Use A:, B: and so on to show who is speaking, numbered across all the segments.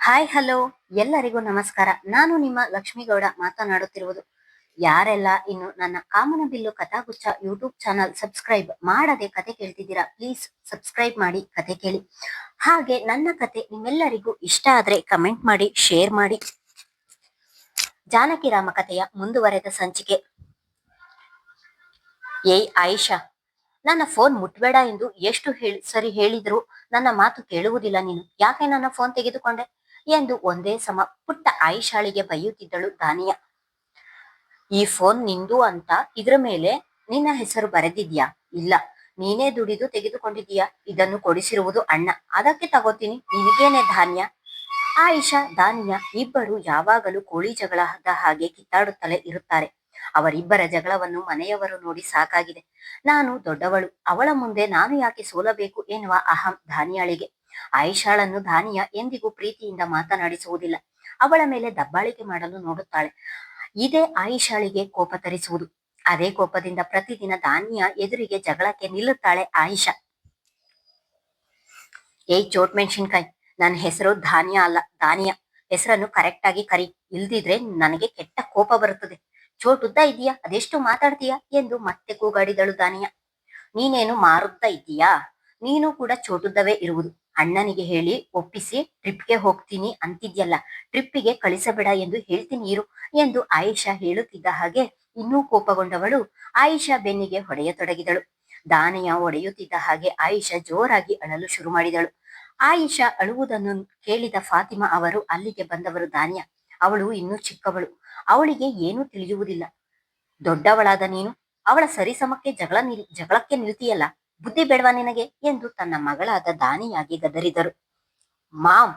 A: Hi hello ಎಲ್ಲರಿಗೂ ನಮಸ್ಕಾರ. ನಾನು ನಿಮ್ಮ ಲಕ್ಷ್ಮೀಗೌಡ ಮಾತನಾಡುತ್ತಿರುವುದು. ಯಾರೆಲ್ಲ ಇನ್ನು ನನ್ನ ಕಾಮನಬಿಲ್ಲು ಕಥಾಗುಚ್ಛ ಯೂಟ್ಯೂಬ್ ಚಾನಲ್ ಸಬ್ಸ್ಕ್ರೈಬ್ ಮಾಡದೆ ಕತೆ ಕೇಳ್ತಿದ್ದೀರಾ, ಪ್ಲೀಸ್ ಸಬ್ಸ್ಕ್ರೈಬ್ ಮಾಡಿ ಕತೆ ಕೇಳಿ. ಹಾಗೆ ನನ್ನ ಕತೆ ನಿಮ್ಮೆಲ್ಲರಿಗೂ ಇಷ್ಟ ಆದ್ರೆ ಕಮೆಂಟ್ ಮಾಡಿ, ಶೇರ್ ಮಾಡಿ. ಜಾನಕಿ ರಾಮ ಕಥೆಯ ಮುಂದುವರೆದ ಸಂಚಿಕೆ. ಏಯ್ ಆಯಿಷಾ, ನನ್ನ ಫೋನ್ ಮುಟ್ಬೇಡ ಎಂದು ಎಷ್ಟು ಸರಿ ಹೇಳಿದ್ರು ನನ್ನ ಮಾತು ಕೇಳುವುದಿಲ್ಲ ನೀನು. ಯಾಕೆ ನನ್ನ ಫೋನ್ ತೆಗೆದುಕೊಂಡೆ ಎಂದು ಒಂದೇ ಸಮ ಪುಟ್ಟ ಆಯಿಷಾಳಿಗೆ ಬೈಯುತ್ತಿದ್ದಳು ದಾನಿಯಾ. ಈ ಫೋನ್ ನಿಂದು ಅಂತ ಇದ್ರ ಮೇಲೆ ನಿನ್ನ ಹೆಸರು ಬರೆದಿದ್ಯಾ? ಇಲ್ಲ, ನೀನೇ ದುಡಿದು ತೆಗೆದುಕೊಂಡಿದ್ದೀಯಾ. ಇದನ್ನು ಕೊಡಿಸಿರುವುದು ಅಣ್ಣ, ಅದಕ್ಕೆ ತಗೋತೀನಿ, ನಿನಗೇನೆ ಧಾನ್ಯ. ಆಯಿಷಾ ದಾನಿಯಾ ಇಬ್ಬರು ಯಾವಾಗಲೂ ಕೋಳಿ ಜಗಳದ ಹಾಗೆ ಕಿತ್ತಾಡುತ್ತಲೇ ಇರುತ್ತಾರೆ. ಅವರಿಬ್ಬರ ಜಗಳವನ್ನು ಮನೆಯವರು ನೋಡಿ ಸಾಕಾಗಿದೆ. ನಾನು ದೊಡ್ಡವಳು, ಅವಳ ಮುಂದೆ ನಾನು ಯಾಕೆ ಸೋಲಬೇಕು ಎನ್ನುವ ಅಹಂ ಧಾನಿಯಾಳಿಗೆ. ಆಯಿಷಾಳನ್ನು ಧಾನಿಯಾ ಎಂದಿಗೂ ಪ್ರೀತಿಯಿಂದ ಮಾತನಾಡಿಸುವುದಿಲ್ಲ. ಅವಳ ಮೇಲೆ ದಬ್ಬಾಳಿಕೆ ಮಾಡಲು ನೋಡುತ್ತಾಳೆ. ಇದೇ ಆಯಿಷಾಳಿಗೆ ಕೋಪ ತರಿಸುವುದು. ಅದೇ ಕೋಪದಿಂದ ಪ್ರತಿದಿನ ದಾನಿಯಾ ಎದುರಿಗೆ ಜಗಳಕ್ಕೆ ನಿಲ್ಲುತ್ತಾಳೆ ಆಯಿಷಾ. ಏಯ್ ಚೋಟ್ ಮೆಣಸಿನ್ಕಾಯಿ, ನನ್ನ ಹೆಸರು ಧಾನ್ಯ ಅಲ್ಲ, ದಾನಿಯಾ. ಹೆಸರನ್ನು ಕರೆಕ್ಟ್ ಆಗಿ ಕರಿ, ಇಲ್ದಿದ್ರೆ ನನಗೆ ಕೆಟ್ಟ ಕೋಪ ಬರುತ್ತದೆ. ಚೋಟುದ್ದ ಇದೆಯಾ, ಅದೆಷ್ಟು ಮಾತಾಡ್ತೀಯಾ ಎಂದು ಮತ್ತೆ ಕೂಗಾಡಿದಳು ದಾನಿಯಾ. ನೀನೇನು ಮಾರುತ್ತಾ ಇದ್ದೀಯಾ? ನೀನು ಕೂಡ ಚೋಟುದ್ದವೇ ಇರುವುದು. ಅಣ್ಣನಿಗೆ ಹೇಳಿ ಒಪ್ಪಿಸಿ ಟ್ರಿಪ್ಗೆ ಹೋಗ್ತೀನಿ ಅಂತಿದ್ಯಲ್ಲ, ಟ್ರಿಪ್ಪಿಗೆ ಕಳಿಸಬೇಡ ಎಂದು ಹೇಳ್ತೀನಿ ಇರು ಎಂದು ಆಯಿಷಾ ಹೇಳುತ್ತಿದ್ದ ಹಾಗೆ ಇನ್ನೂ ಕೋಪಗೊಂಡವಳು ಆಯಿಷಾ ಬೆನ್ನಿಗೆ ಹೊಡೆಯತೊಡಗಿದಳು. ದಾನಿಯಾ ಹೊಡೆಯುತ್ತಿದ್ದ ಹಾಗೆ ಆಯಿಷಾ ಜೋರಾಗಿ ಅಳಲು ಶುರು ಮಾಡಿದಳು. ಆಯಿಷಾ ಅಳುವುದನ್ನು ಕೇಳಿದ ಫಾತಿಮಾ ಅವರು ಅಲ್ಲಿಗೆ ಬಂದವರು. ದಾನಿಯಾ, ಅವಳು ಇನ್ನೂ ಚಿಕ್ಕವಳು, ಅವಳಿಗೆ ಏನೂ ತಿಳಿಯುವುದಿಲ್ಲ. ದೊಡ್ಡವಳಾದ ನೀನು ಅವಳ ಸರಿಸಮಕ್ಕೆ ಜಗಳಕ್ಕೆ ನಿಲ್ತೀಯಲ್ಲ, ಬುದ್ಧಿ ಬೇಡವಾ ನಿನಗೆ ಎಂದು ತನ್ನ ಮಗಳಾದ ದಾನಿಯಾಗಿ ಗದರಿದರು. ಮಾಮ್,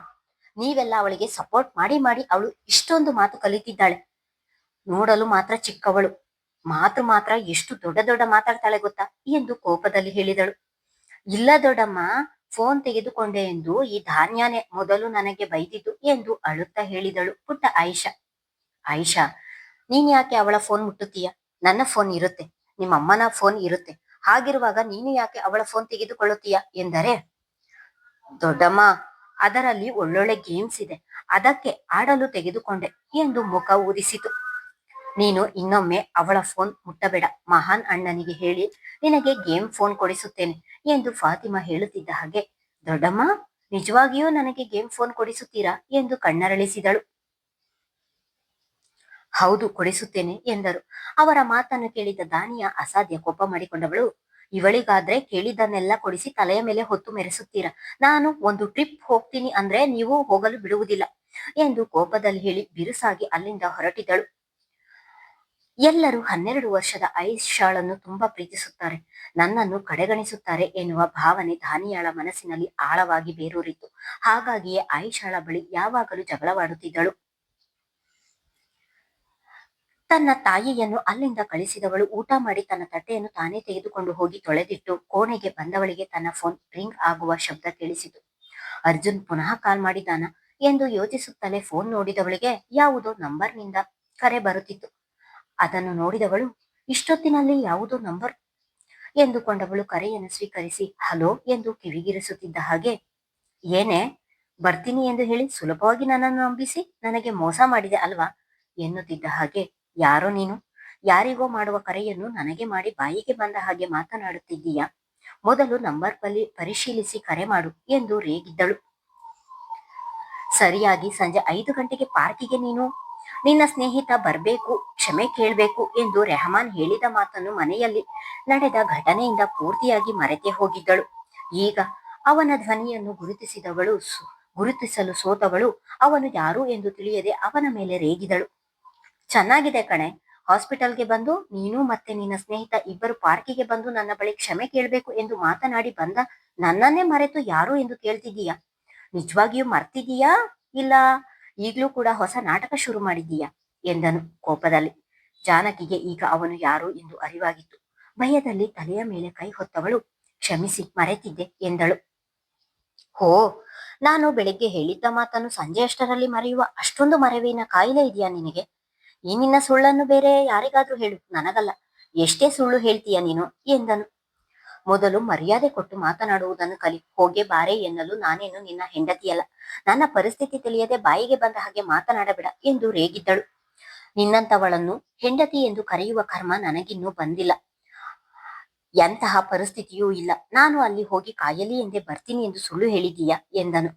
A: ನೀವೆಲ್ಲ ಅವಳಿಗೆ ಸಪೋರ್ಟ್ ಮಾಡಿ ಮಾಡಿ ಅವಳು ಇಷ್ಟೊಂದು ಮಾತು ಕಲಿತಿದ್ದಾಳೆ. ನೋಡಲು ಮಾತ್ರ ಚಿಕ್ಕವಳು, ಮಾತು ಮಾತ್ರ ಎಷ್ಟು ದೊಡ್ಡ ದೊಡ್ಡ ಮಾತಾಡ್ತಾಳೆ ಗೊತ್ತಾ ಎಂದು ಕೋಪದಲ್ಲಿ ಹೇಳಿದಳು. ಇಲ್ಲ ದೊಡ್ಡಮ್ಮ, ಫೋನ್ ತೆಗೆದುಕೊಂಡೆ ಎಂದು ಈ ಧಾನ್ಯನೇ ಮೊದಲು ನನಗೆ ಬೈದಿದ್ದು ಎಂದು ಅಳುತ್ತಾ ಹೇಳಿದಳು ಪುಟ್ಟ ಆಯಿಷಾ. ಆಯಿಷಾ, ನೀನ್ ಯಾಕೆ ಅವಳ ಫೋನ್ ಮುಟ್ಟುತ್ತೀಯ? ನನ್ನ ಫೋನ್ ಇರುತ್ತೆ, ನಿಮ್ಮಮ್ಮನ ಫೋನ್ ಇರುತ್ತೆ, ಹಾಗಿರುವಾಗ ನೀನು ಯಾಕೆ ಅವಳ ಫೋನ್ ತೆಗೆದುಕೊಳ್ಳುತ್ತೀಯ ಎಂದರೆ, ದೊಡ್ಡಮ್ಮ, ಅದರಲ್ಲಿ ಒಳ್ಳೊಳ್ಳೆ ಗೇಮ್ಸ್ ಇದೆ, ಅದಕ್ಕೆ ಆಡಲು ತೆಗೆದುಕೊಂಡೆ ಎಂದು ಮುಖ ಊದಿಸಿತು. ನೀನು ಇನ್ನೊಮ್ಮೆ ಅವಳ ಫೋನ್ ಮುಟ್ಟಬೇಡ, ಮಹಾನ್ ಅಣ್ಣನಿಗೆ ಹೇಳಿ ನಿನಗೆ ಗೇಮ್ ಫೋನ್ ಕೊಡಿಸುತ್ತೇನೆ ಎಂದು ಫಾತಿಮಾ ಹೇಳುತ್ತಿದ್ದ ಹಾಗೆ, ದೊಡ್ಡಮ್ಮ, ನಿಜವಾಗಿಯೂ ನನಗೆ ಗೇಮ್ ಫೋನ್ ಕೊಡಿಸುತ್ತೀರಾ ಎಂದು ಕಣ್ಣರಳಿಸಿದಳು. ಹೌದು, ಕೊಡಿಸುತ್ತೇನೆ ಎಂದರು. ಅವರ ಮಾತನ್ನು ಕೇಳಿದ ದಾನಿಯಾ ಅಸಾಧ್ಯ ಕೋಪ ಮಾಡಿಕೊಂಡವಳು. ಇವಳಿಗಾದ್ರೆ ಕೇಳಿದ್ದನ್ನೆಲ್ಲ ಕೊಡಿಸಿ ತಲೆಯ ಮೇಲೆ ಹೊತ್ತು ಮೆರೆಸುತ್ತೀರಾ? ನಾನು ಒಂದು ಟ್ರಿಪ್ ಹೋಗ್ತೀನಿ ಅಂದ್ರೆ ನೀವು ಹೋಗಲು ಬಿಡುವುದಿಲ್ಲ ಎಂದು ಕೋಪದಲ್ಲಿ ಹೇಳಿ ಬಿರುಸಾಗಿ ಅಲ್ಲಿಂದ ಹೊರಟಿದಳು. ಎಲ್ಲರೂ 12 ವರ್ಷದ ಆಯಿಷಾಳನ್ನು ತುಂಬಾ ಪ್ರೀತಿಸುತ್ತಾರೆ, ನನ್ನನ್ನು ಕಡೆಗಣಿಸುತ್ತಾರೆ ಎನ್ನುವ ಭಾವನೆ ದಾನಿಯಾಳ ಮನಸ್ಸಿನಲ್ಲಿ ಆಳವಾಗಿ ಬೇರೂರಿತ್ತು. ಹಾಗಾಗಿಯೇ ಆಯಿಷಾಳ ಬಳಿ ಯಾವಾಗಲೂ ಜಗಳವಾಡುತ್ತಿದ್ದಳು. ತನ್ನ ತಾಯಿಯನ್ನು ಅಲ್ಲಿಂದ ಕಳಿಸಿದವಳು ಊಟ ಮಾಡಿ ತನ್ನ ತಟ್ಟೆಯನ್ನು ತಾನೇ ತೆಗೆದುಕೊಂಡು ಹೋಗಿ ತೊಳೆದಿಟ್ಟು ಕೋಣೆಗೆ ಬಂದವಳಿಗೆ ತನ್ನ ಫೋನ್ ರಿಂಗ್ ಆಗುವ ಶಬ್ದ ಕೇಳಿಸಿತು. ಅರ್ಜುನ್ ಪುನಃ ಕಾಲ್ ಮಾಡಿದಾನ ಎಂದು ಯೋಚಿಸುತ್ತಲೇ ಫೋನ್ ನೋಡಿದವಳಿಗೆ ಯಾವುದೋ ನಂಬರ್ನಿಂದ ಕರೆ ಬರುತ್ತಿತ್ತು. ಅದನ್ನು ನೋಡಿದವಳು ಇಷ್ಟೊತ್ತಿನಲ್ಲಿ ಯಾವುದೋ ನಂಬರ್ ಎಂದುಕೊಂಡವಳು ಕರೆಯನ್ನು ಸ್ವೀಕರಿಸಿ ಹಲೋ ಎಂದು ಕಿವಿಗಿರಿಸುತ್ತಿದ್ದ ಹಾಗೆ, ಏನೇ, ಬರ್ತೀನಿ ಎಂದು ಹೇಳಿ ಸುಲಭವಾಗಿ ನನ್ನನ್ನು ನಂಬಿಸಿ ನನಗೆ ಮೋಸ ಮಾಡಿದೆ ಅಲ್ವಾ ಎನ್ನುತ್ತಿದ್ದ ಹಾಗೆ, ಯಾರೋ ನೀನು? ಯಾರಿಗೋ ಮಾಡುವ ಕರೆಯನ್ನು ನನಗೆ ಮಾಡಿ ಬಾಯಿಗೆ ಬಂದ ಹಾಗೆ ಮಾತನಾಡುತ್ತಿದ್ದೀಯಾ? ಮೊದಲು ನಂಬರ್ ಪರಿಶೀಲಿಸಿ ಕರೆ ಮಾಡು ಎಂದು ರೇಗಿದ್ದಳು. ಸರಿಯಾಗಿ ಸಂಜೆ 5 ಗಂಟೆಗೆ ಪಾರ್ಕಿಗೆ ನೀನು ನಿನ್ನ ಸ್ನೇಹಿತ ಬರ್ಬೇಕು, ಕ್ಷಮೆ ಕೇಳಬೇಕು ಎಂದು ರೆಹಮಾನ್ ಹೇಳಿದ ಮಾತನ್ನು ಮನೆಯಲ್ಲಿ ನಡೆದ ಘಟನೆಯಿಂದ ಪೂರ್ತಿಯಾಗಿ ಮರೆತೇ ಹೋಗಿದ್ದಳು. ಈಗ ಅವನ ಧ್ವನಿಯನ್ನು ಗುರುತಿಸಲು ಸೋತವಳು ಅವನು ಯಾರು ಎಂದು ತಿಳಿಯದೆ ಅವನ ಮೇಲೆ ರೇಗಿದಳು. ಚೆನ್ನಾಗಿದೆ ಕಣೆ, ಹಾಸ್ಪಿಟಲ್ಗೆ ಬಂದು ನೀನು ಮತ್ತೆ ನಿನ್ನ ಸ್ನೇಹಿತ ಇಬ್ಬರು ಪಾರ್ಕಿಗೆ ಬಂದು ನನ್ನ ಬಳಿ ಕ್ಷಮೆ ಕೇಳಬೇಕು ಎಂದು ಮಾತನಾಡಿ ಬಂದ ನನ್ನನ್ನೇ ಮರೆತು ಯಾರು ಎಂದು ಕೇಳ್ತಿದ್ದೀಯಾ? ನಿಜವಾಗಿಯೂ ಮರ್ತಿದೀಯಾ, ಇಲ್ಲ ಈಗ್ಲೂ ಕೂಡ ಹೊಸ ನಾಟಕ ಶುರು ಮಾಡಿದ್ದೀಯಾ ಎಂದನು ಕೋಪದಲ್ಲಿ. ಜಾನಕಿಗೆ ಈಗ ಅವನು ಯಾರು ಎಂದು ಅರಿವಾಗಿತ್ತು. ಭಯದಲ್ಲಿ ತಲೆಯ ಮೇಲೆ ಕೈ ಹೊತ್ತವಳು, ಕ್ಷಮಿಸಿ, ಮರೆತಿದ್ದೆ ಎಂದಳು. ಹೋ, ನಾನು ಬೆಳಿಗ್ಗೆ ಹೇಳಿದ್ದ ಮಾತನ್ನು ಸಂಜೆಯಷ್ಟರಲ್ಲಿ ಮರೆಯುವ ಅಷ್ಟೊಂದು ಮರೆವಿನ ಕಾಯಿಲೆ ಇದೆಯಾ ನಿನಗೆ? ಈ ನಿನ್ನ ಸುಳ್ಳನ್ನು ಬೇರೆ ಯಾರಿಗಾದ್ರೂ ಹೇಳು, ನನಗಲ್ಲ. ಎಷ್ಟೇ ಸುಳ್ಳು ಹೇಳ್ತೀಯ ನೀನು ಎಂದನು. ಮೊದಲು ಮರ್ಯಾದೆ ಕೊಟ್ಟು ಮಾತನಾಡುವುದನ್ನು ಕಲಿ. ಹೋಗೆ ಬಾರೆ ಎನ್ನಲು ನಾನೇನು ನಿನ್ನ ಹೆಂಡತಿಯಲ್ಲ. ನನ್ನ ಪರಿಸ್ಥಿತಿ ತಿಳಿಯದೆ ಬಾಯಿಗೆ ಬಂದ ಹಾಗೆ ಮಾತನಾಡಬೇಡ ಎಂದು ರೇಗಿದ್ದಳು. ನಿನ್ನಂತವಳನ್ನು ಹೆಂಡತಿ ಎಂದು ಕರೆಯುವ ಕರ್ಮ ನನಗಿನ್ನೂ ಬಂದಿಲ್ಲ. ಎಂತಹ ಪರಿಸ್ಥಿತಿಯೂ ಇಲ್ಲ. ನಾನು ಅಲ್ಲಿ ಹೋಗಿ ಕಾಯಲಿ ಎಂದೇ ಬರ್ತೀನಿ ಎಂದು ಸುಳ್ಳು ಹೇಳಿದೀಯಾ ಎಂದನು.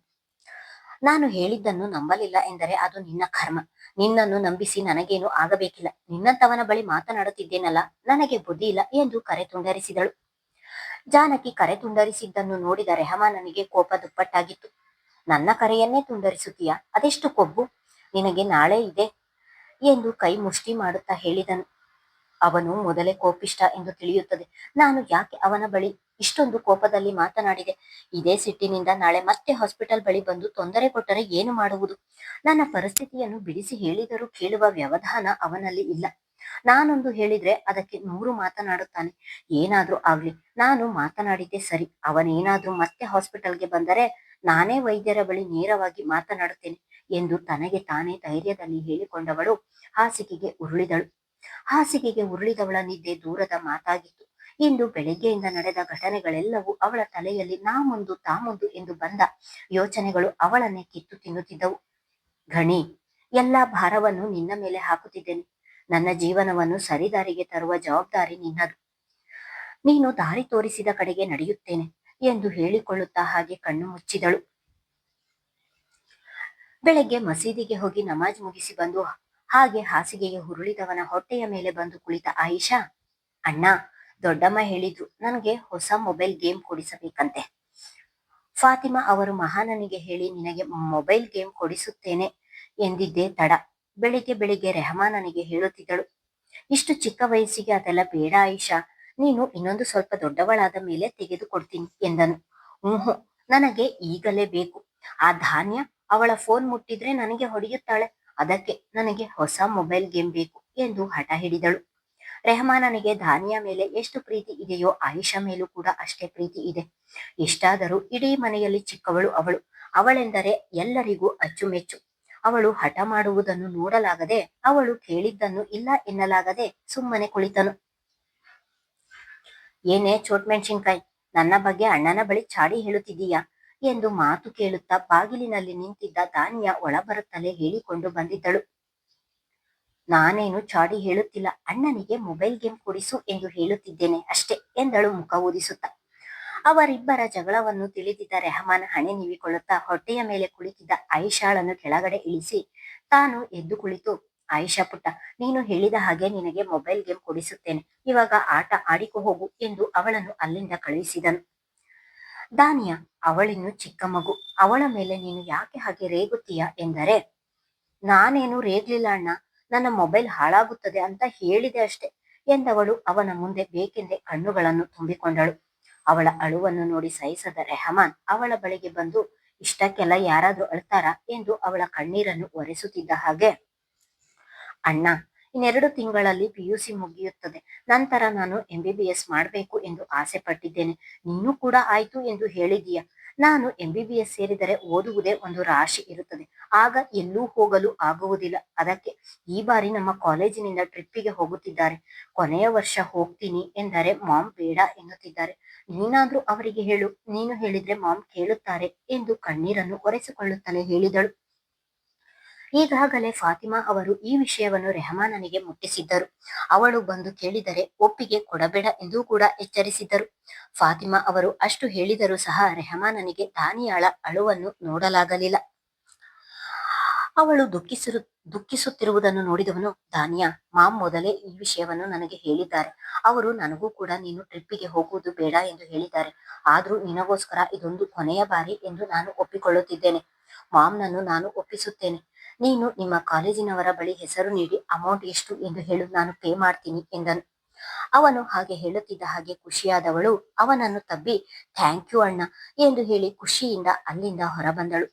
A: ನಾನು ಹೇಳಿದ್ದನ್ನು ನಂಬಲಿಲ್ಲ ಎಂದರೆ ಅದು ನಿನ್ನ ಕರ್ಮ. ನಿನ್ನನ್ನು ನಂಬಿಸಿ ನನಗೇನು ಆಗಬೇಕಿಲ್ಲ. ನಿನ್ನಂತವನ ಬಳಿ ಮಾತನಾಡುತ್ತಿದ್ದೇನಲ್ಲ, ನನಗೆ ಬುದ್ಧಿ ಇಲ್ಲ ಎಂದು ಕರೆ ತುಂಡರಿಸಿದಳು. ಜಾನಕಿ ಕರೆ ತುಂಡರಿಸಿದ್ದನ್ನು ನೋಡಿದ ರೆಹಮಾನನಿಗೆ ಕೋಪ ದುಪ್ಪಟ್ಟಾಗಿತ್ತು. ನನ್ನ ಕರೆಯನ್ನೇ ತುಂಡರಿಸುತ್ತೀಯಾ? ಅದೆಷ್ಟು ಕೊಬ್ಬು ನಿನಗೆ! ನಾಳೆ ಇದೆ ಎಂದು ಕೈ ಮುಷ್ಟಿ ಮಾಡುತ್ತಾ ಹೇಳಿದನು. ಅವನು ಮೊದಲೇ ಕೋಪಿಷ್ಟ ಎಂದು ತಿಳಿಯುತ್ತದೆ. ನಾನು ಯಾಕೆ ಅವನ ಬಳಿ ಇಷ್ಟೊಂದು ಕೋಪದಲ್ಲಿ ಮಾತನಾಡಿದೆ? ಇದೇ ಸಿಟ್ಟಿನಿಂದ ನಾಳೆ ಮತ್ತೆ ಹಾಸ್ಪಿಟಲ್ ಬಳಿ ಬಂದು ತೊಂದರೆ ಕೊಟ್ಟರೆ ಏನು ಮಾಡುವುದು? ನನ್ನ ಪರಿಸ್ಥಿತಿಯನ್ನು ಬಿಡಿಸಿ ಹೇಳಿದರೂ ಕೇಳುವ ವ್ಯವಧಾನ ಅವನಲ್ಲಿ ಇಲ್ಲ. ನಾನೊಂದು ಹೇಳಿದ್ರೆ ಅದಕ್ಕೆ 100 ಮಾತನಾಡುತ್ತಾನೆ. ಏನಾದ್ರೂ ಆಗ್ಲಿ, ನಾನು ಮಾತನಾಡಿದ್ದೆ ಸರಿ. ಅವನೇನಾದ್ರೂ ಮತ್ತೆ ಹಾಸ್ಪಿಟಲ್ಗೆ ಬಂದರೆ ನಾನೇ ವೈದ್ಯರ ಬಳಿ ನೇರವಾಗಿ ಮಾತನಾಡುತ್ತೇನೆ ಎಂದು ತನಗೆ ತಾನೇ ಧೈರ್ಯದಲ್ಲಿ ಹೇಳಿಕೊಂಡವಳು ಹಾಸಿಗೆಗೆ ಉರುಳಿದಳು. ಹಾಸಿಗೆಗೆ ಉರುಳಿದವಳ ನಿದ್ದೆ ದೂರದ ಮಾತಾಗಿತ್ತು. ಇಂದು ಬೆಳಗ್ಗೆಯಿಂದ ನಡೆದ ಘಟನೆಗಳೆಲ್ಲವೂ ಅವಳ ತಲೆಯಲ್ಲಿ ನಾ ಮುಂದು ತಾ ಮುಂದು ಎಂದು ಬಂದ ಯೋಚನೆಗಳು ಅವಳನ್ನೇ ಕಿತ್ತು ತಿನ್ನುತ್ತಿದ್ದವು. ಗಣಿ, ಎಲ್ಲಾ ಭಾರವನ್ನು ನಿನ್ನ ಮೇಲೆ ಹಾಕುತ್ತಿದ್ದೇನೆ. ನನ್ನ ಜೀವನವನ್ನು ಸರಿದಾರಿಗೆ ತರುವ ಜವಾಬ್ದಾರಿ ನಿನ್ನದು. ನೀನು ದಾರಿ ತೋರಿಸಿದ ಕಡೆಗೆ ನಡೆಯುತ್ತೇನೆ ಎಂದು ಹೇಳಿಕೊಳ್ಳುತ್ತಾ ಹಾಗೆ ಕಣ್ಣು ಮುಚ್ಚಿದಳು. ಬೆಳಗ್ಗೆ ಮಸೀದಿಗೆ ಹೋಗಿ ನಮಾಜ್ ಮುಗಿಸಿ ಬಂದು ಹಾಗೆ ಹಾಸಿಗೆಗೆ ಹುರುಳಿದವನ ಹೊಟ್ಟೆಯ ಮೇಲೆ ಬಂದು ಕುಳಿತ ಆಯಿಷಾ, ಅಣ್ಣ, ದೊಡ್ಡಮ್ಮ ಹೇಳಿದ್ರು ನನಗೆ ಹೊಸ ಮೊಬೈಲ್ ಗೇಮ್ ಕೊಡಿಸಬೇಕಂತೆ. ಫಾತಿಮಾ ಅವರು ಮಹಾನನಿಗೆ ಹೇಳಿ ನಿನಗೆ ಮೊಬೈಲ್ ಗೇಮ್ ಕೊಡಿಸುತ್ತೇನೆ ಎಂದಿದ್ದೇ ತಡ. ಬೆಳಿಗ್ಗೆ ರೆಹಮಾನನಿಗೆ ಹೇಳುತ್ತಿದ್ದಳು, ಇಷ್ಟು ಚಿಕ್ಕ ವಯಸ್ಸಿಗೆ ಅದೆಲ್ಲ ಬೇಡ ಆಯಿಷಾ, ನೀನು ಇನ್ನೊಂದು ಸ್ವಲ್ಪ ದೊಡ್ಡವಳಾದ ಮೇಲೆ ತೆಗೆದುಕೊಡ್ತೀನಿ ಎಂದನು. ನನಗೆ ಈಗಲೇ ಬೇಕು. ಆ ಧಾನ್ಯ ಅವಳ ಫೋನ್ ಮುಟ್ಟಿದ್ರೆ ನನಗೆ ಹೊಡೆಯುತ್ತಾಳೆ. ಅದಕ್ಕೆ ನನಗೆ ಹೊಸ ಮೊಬೈಲ್ ಗೇಮ್ ಬೇಕು ಎಂದು ಹಠ ಹಿಡಿದಳು. ರೆಹಮಾನನಿಗೆ ಧಾನ್ಯ ಮೇಲೆ ಎಷ್ಟು ಪ್ರೀತಿ ಇದೆಯೋ ಆಯಿಷಾ ಮೇಲೂ ಕೂಡ ಅಷ್ಟೇ ಪ್ರೀತಿ ಇದೆ. ಎಷ್ಟಾದರೂ ಇಡೀ ಮನೆಯಲ್ಲಿ ಚಿಕ್ಕವಳು ಅವಳು. ಅವಳೆಂದರೆ ಎಲ್ಲರಿಗೂ ಅಚ್ಚುಮೆಚ್ಚು. ಅವಳು ಹಠ ಮಾಡುವುದನ್ನು ನೋಡಲಾಗದೆ, ಅವಳು ಕೇಳಿದ್ದನ್ನು ಇಲ್ಲ ಎನ್ನಲಾಗದೆ ಸುಮ್ಮನೆ ಕುಳಿತನು. ಏನೇ ಚೋಟ್ ಮೆಣಸಿನ್ಕಾಯಿ, ನನ್ನ ಬಗ್ಗೆ ಅಣ್ಣನ ಬಳಿ ಚಾಡಿ ಹೇಳುತ್ತಿದ್ದೀಯಾ ಎಂದು ಮಾತು ಕೇಳುತ್ತಾ ಬಾಗಿಲಿನಲ್ಲಿ ನಿಂತಿದ್ದ ದಾನಿಯ ಒಳಬರುತ್ತಲೇ ಹೇಳಿಕೊಂಡು ಬಂದಿದ್ದಳು. ನಾನೇನು ಚಾಡಿ ಹೇಳುತ್ತಿಲ್ಲ, ಅಣ್ಣನಿಗೆ ಮೊಬೈಲ್ ಗೇಮ್ ಕೊಡಿಸು ಎಂದು ಹೇಳುತ್ತಿದ್ದೇನೆ ಅಷ್ಟೇ ಎಂದಳು ಮುಖ ಊದಿಸುತ್ತ. ಅವರಿಬ್ಬರ ಜಗಳವನ್ನು ತಿಳಿದಿದ್ದ ರೆಹಮಾನ್ ಹಣೆ ನೀವಿಕೊಳ್ಳುತ್ತಾ ಹೊಟ್ಟೆಯ ಮೇಲೆ ಕುಳಿತಿದ್ದ ಆಯಿಷಾಳನ್ನು ಕೆಳಗಡೆ ಇಳಿಸಿ ತಾನು ಎದ್ದು ಕುಳಿತು, ಆಯಿಷಾ ಪುಟ್ಟ, ನೀನು ಹೇಳಿದ ಹಾಗೆ ನಿನಗೆ ಮೊಬೈಲ್ ಗೇಮ್ ಕೊಡಿಸುತ್ತೇನೆ. ಇವಾಗ ಆಟ ಆಡಿಕೊ ಹೋಗು ಎಂದು ಅವಳನ್ನು ಅಲ್ಲಿಂದ ಕಳುಹಿಸಿದನು. ದಾನಿಯಾ ಅವಳಿನ್ನು ಚಿಕ್ಕ ಮಗು. ಅವಳ ಮೇಲೆ ನೀನು ಯಾಕೆ ಹಾಗೆ ರೇಗುತ್ತೀಯ ಎಂದರೆ, ನಾನೇನು ರೇಗ್ಲಿಲ್ಲ ಅಣ್ಣ, ನನ್ನ ಮೊಬೈಲ್ ಹಾಳಾಗುತ್ತದೆ ಅಂತ ಹೇಳಿದೆ ಅಷ್ಟೇ ಎಂದವಳು ಅವನ ಮುಂದೆ ಬೇಕೆಂದೇ ಕಣ್ಣುಗಳನ್ನು ತುಂಬಿಕೊಂಡಳು. ಅವಳ ಅಳುವನ್ನು ನೋಡಿ ಸಹಿಸದ ರೆಹಮಾನ್ ಅವಳ ಬಳಿಗೆ ಬಂದು, ಇಷ್ಟಕ್ಕೆಲ್ಲ ಯಾರಾದ್ರೂ ಅಳ್ತಾರಾ ಎಂದು ಅವಳ ಕಣ್ಣೀರನ್ನು ಒರೆಸುತ್ತಿದ್ದ ಹಾಗೆ, ಅಣ್ಣ, ಇನ್ನೆರಡು ತಿಂಗಳಲ್ಲಿ PUC ಮುಗಿಯುತ್ತದೆ. ನಂತರ ನಾನು MBBS ಮಾಡಬೇಕು ಎಂದು ಆಸೆ ಪಟ್ಟಿದ್ದೇನೆ. ನೀನು ಕೂಡ ಆಯ್ತು ಎಂದು ಹೇಳಿದೀಯ. ನಾನು MBBS ಸೇರಿದರೆ ಓದುವುದೇ ಒಂದು ರಾಶಿ ಇರುತ್ತದೆ. ಆಗ ಎಲ್ಲೂ ಹೋಗಲು ಆಗುವುದಿಲ್ಲ. ಅದಕ್ಕೆ ಈ ಬಾರಿ ನಮ್ಮ ಕಾಲೇಜಿನಿಂದ ಟ್ರಿಪ್ಪಿಗೆ ಹೋಗುತ್ತಿದ್ದಾರೆ. ಕೊನೆಯ ವರ್ಷ ಹೋಗ್ತೀನಿ ಎಂದರೆ ಮಾಮ್ ಬೇಡ ಎನ್ನುತ್ತಿದ್ದಾರೆ. ನೀನಾದ್ರೂ ಅವರಿಗೆ ಹೇಳು. ನೀನು ಹೇಳಿದ್ರೆ ಮಾಮ್ ಕೇಳುತ್ತಾರೆ ಎಂದು ಕಣ್ಣೀರನ್ನು ಒರೆಸಿಕೊಳ್ಳುತ್ತಲೇ ಹೇಳಿದಳು. ಈಗಾಗಲೇ ಫಾತಿಮಾ ಅವರು ಈ ವಿಷಯವನ್ನು ರೆಹಮಾನನಿಗೆ ಮುಟ್ಟಿಸಿದ್ದರು. ಅವಳು ಬಂದು ಕೇಳಿದರೆ ಒಪ್ಪಿಗೆ ಕೊಡಬೇಡ ಎಂದು ಕೂಡ ಎಚ್ಚರಿಸಿದ್ದರು. ಫಾತಿಮಾ ಅವರು ಅಷ್ಟು ಹೇಳಿದರೂ ಸಹ ರೆಹಮಾನನಿಗೆ ದಾನಿಯಾಳ ಅಳುವನ್ನು ನೋಡಲಾಗಲಿಲ್ಲ. ಅವಳು ದುಃಖಿಸುತ್ತಿರುವುದನ್ನು ನೋಡಿದವನು, ದಾನಿಯಾ, ಮಾಮ್ ಮೊದಲೇ ಈ ವಿಷಯವನ್ನು ನನಗೆ ಹೇಳಿದ್ದಾರೆ. ಅವರು ನನಗೂ ಕೂಡ ನೀನು ಟ್ರಿಪ್ಪಿಗೆ ಹೋಗುವುದು ಬೇಡ ಎಂದು ಹೇಳಿದ್ದಾರೆ. ಆದ್ರೂ ನಿನಗೋಸ್ಕರ ಇದೊಂದು ಕೊನೆಯ ಬಾರಿ ಎಂದು ನಾನು ಒಪ್ಪಿಕೊಳ್ಳುತ್ತಿದ್ದೇನೆ. ಮಾಮ್ನನ್ನು ನಾನು ಒಪ್ಪಿಸುತ್ತೇನೆ. ನೀನು ನಿಮ್ಮ ಕಾಲೇಜಿನವರ ಬಳಿ ಹೆಸರು ನೀಡಿ ಅಮೌಂಟ್ ಎಷ್ಟು ಎಂದು ಹೇಳು, ನಾನು ಪೇ ಮಾಡ್ತೀನಿ ಎಂದನು. ಅವನು ಹಾಗೆ ಹೇಳುತ್ತಿದ್ದ ಹಾಗೆ ಖುಷಿಯಾದವಳು ಅವನನ್ನು ತಬ್ಬಿ ಥ್ಯಾಂಕ್ ಯು ಅಣ್ಣ ಎಂದು ಹೇಳಿ ಖುಷಿಯಿಂದ ಅಲ್ಲಿಂದ ಹೊರಬಂದಳು.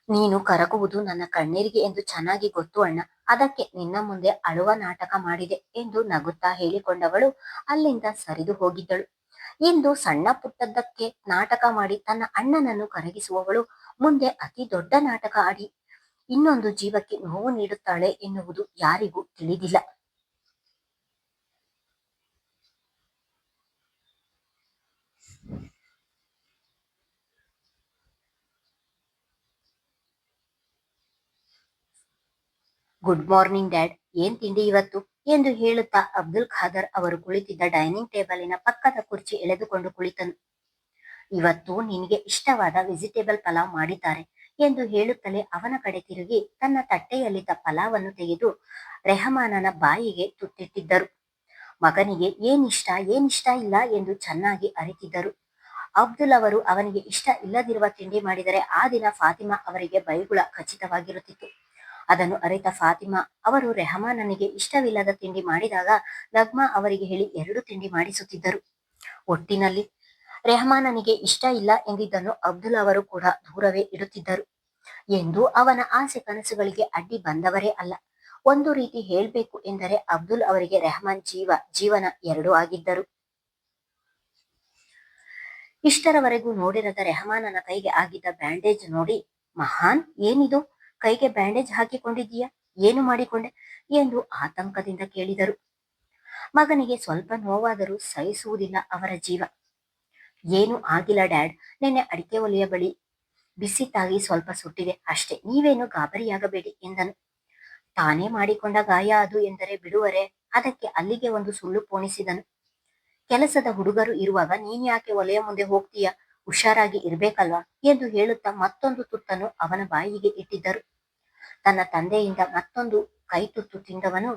A: ನೀನು ಕರಗುವುದು ನನ್ನ ಕಣ್ಣೀರಿಗೆ ಎಂದು ಚೆನ್ನಾಗಿ ಗೊತ್ತು ಅಣ್ಣ, ಅದಕ್ಕೆ ನಿನ್ನ ಮುಂದೆ ಅಳುವ ನಾಟಕ ಮಾಡಿದೆ ಎಂದು ನಗುತ್ತಾ ಹೇಳಿಕೊಂಡವಳು ಅಲ್ಲಿಂದ ಸರಿದು ಹೋಗಿದ್ದಳು. ಇಂದು ಸಣ್ಣ ಪುಟ್ಟದ್ದಕ್ಕೆ ನಾಟಕ ಮಾಡಿ ತನ್ನ ಅಣ್ಣನನ್ನು ಕರಗಿಸುವವಳು ಮುಂದೆ ಅತಿ ದೊಡ್ಡ ನಾಟಕ ಆಡಿ ಇನ್ನೊಂದು ಜೀವಕ್ಕೆ ನೋವು ನೀಡುತ್ತಾಳೆ ಎನ್ನುವುದು ಯಾರಿಗೂ ತಿಳಿದಿಲ್ಲ. ಗುಡ್ ಮಾರ್ನಿಂಗ್ ಡ್ಯಾಡ್, ಏನ್ ತಿಂಡಿ ಇವತ್ತು ಎಂದು ಹೇಳುತ್ತಾ ಅಬ್ದುಲ್ ಖಾದರ್ ಅವರು ಕುಳಿತಿದ್ದ ಡೈನಿಂಗ್ ಟೇಬಲಿನ ಪಕ್ಕದ ಕುರ್ಚಿ ಎಳೆದುಕೊಂಡು ಕುಳಿತನು. ಇವತ್ತು ನಿನಗೆ ಇಷ್ಟವಾದ ವೆಜಿಟೇಬಲ್ ಪಲಾವ್ ಮಾಡಿದ್ದಾರೆ ಎಂದು ಹೇಳುತ್ತಲೇ ಅವನ ಕಡೆ ತಿರುಗಿ ತನ್ನ ತಟ್ಟೆಯಲ್ಲಿದ್ದ ಪಲಾವನ್ನು ತೆಗೆದು ರೆಹಮಾನನ ಬಾಯಿಗೆ ತುತ್ತಿಟ್ಟಿದ್ದರು. ಮಗನಿಗೆ ಏನಿಷ್ಟ ಇಲ್ಲ ಎಂದು ಚೆನ್ನಾಗಿ ಅರಿತಿದ್ದರು. ಅಬ್ದುಲ್ ಅವರು ಅವನಿಗೆ ಇಷ್ಟ ಇಲ್ಲದಿರುವ ತಿಂಡಿ ಮಾಡಿದರೆ ಆ ದಿನ ಫಾತಿಮಾ ಅವರಿಗೆ ಬೈಗುಳ ಖಚಿತವಾಗಿರುತ್ತಿತ್ತು. ಅದನ್ನು ಅರಿತ ಫಾತಿಮಾ ಅವರು ರೆಹಮಾನನಿಗೆ ಇಷ್ಟವಿಲ್ಲದ ತಿಂಡಿ ಮಾಡಿದಾಗ ನಗ್ಮಾ ಅವರಿಗೆ ಹೇಳಿ 2 ತಿಂಡಿ ಮಾಡಿಸುತ್ತಿದ್ದರು. ಒಟ್ಟಿನಲ್ಲಿ ರೆಹಮಾನನಿಗೆ ಇಷ್ಟ ಇಲ್ಲ ಎಂದಿದ್ದನ್ನು ಅಬ್ದುಲ್ ಅವರು ಕೂಡ ದೂರವೇ ಇಡುತ್ತಿದ್ದರು ಎಂದು ಅವನ ಆಸೆ ಕನಸುಗಳಿಗೆ ಅಡ್ಡಿ ಬಂದವರೇ ಅಲ್ಲ. ಒಂದು ರೀತಿ ಹೇಳ್ಬೇಕು ಎಂದರೆ ಅಬ್ದುಲ್ ಅವರಿಗೆ ರೆಹಮಾನ್ ಜೀವನ ಎರಡೂ ಆಗಿದ್ದರು. ಇಷ್ಟರವರೆಗೂ ನೋಡಿರದ ರೆಹಮಾನನ ಕೈಗೆ ಆಗಿದ್ದ ಬ್ಯಾಂಡೇಜ್ ನೋಡಿ, ಮಹಾನ್, ಏನಿದು, ಕೈಗೆ ಬ್ಯಾಂಡೇಜ್ ಹಾಕಿಕೊಂಡಿದ್ದೀಯಾ, ಏನು ಮಾಡಿಕೊಂಡೆ ಎಂದು ಆತಂಕದಿಂದ ಕೇಳಿದರು. ಮಗನಿಗೆ ಸ್ವಲ್ಪ ನೋವಾದರೂ ಸಹಿಸುವುದಿಲ್ಲ ಅವರ ಜೀವ. ಏನು ಆಗಿಲ್ಲ ಡ್ಯಾಡ್, ನಿನ್ನೆ ಅಡಿಕೆ ಒಲೆಯ ಬಳಿ ಬಿಸಿ ತಾಗಿ ಸ್ವಲ್ಪ ಸುಟ್ಟಿದೆ ಅಷ್ಟೇ, ನೀವೇನು ಗಾಬರಿಯಾಗಬೇಡಿ ಎಂದನು. ತಾನೇ ಮಾಡಿಕೊಂಡ ಗಾಯ ಅದು ಎಂದರೆ ಬಿಡುವರೆ, ಅದಕ್ಕೆ ಅಲ್ಲಿಗೆ ಒಂದು ಸುಳ್ಳು ಪೋಣಿಸಿದನು. ಕೆಲಸದ ಹುಡುಗರು ಇರುವಾಗ ನೀನ್ ಯಾಕೆ ಒಲೆಯ ಮುಂದೆ ಹೋಗ್ತೀಯಾ, ಹುಷಾರಾಗಿ ಇರ್ಬೇಕಲ್ವಾ ಎಂದು ಹೇಳುತ್ತಾ ಮತ್ತೊಂದು ತುತ್ತನ್ನು ಅವನ ಬಾಯಿಗೆ ಇಟ್ಟಿದ್ದರು. ತನ್ನ ತಂದೆಯಿಂದ ಮತ್ತೊಂದು ಕೈ ತುತ್ತು ತಿಂದವನು,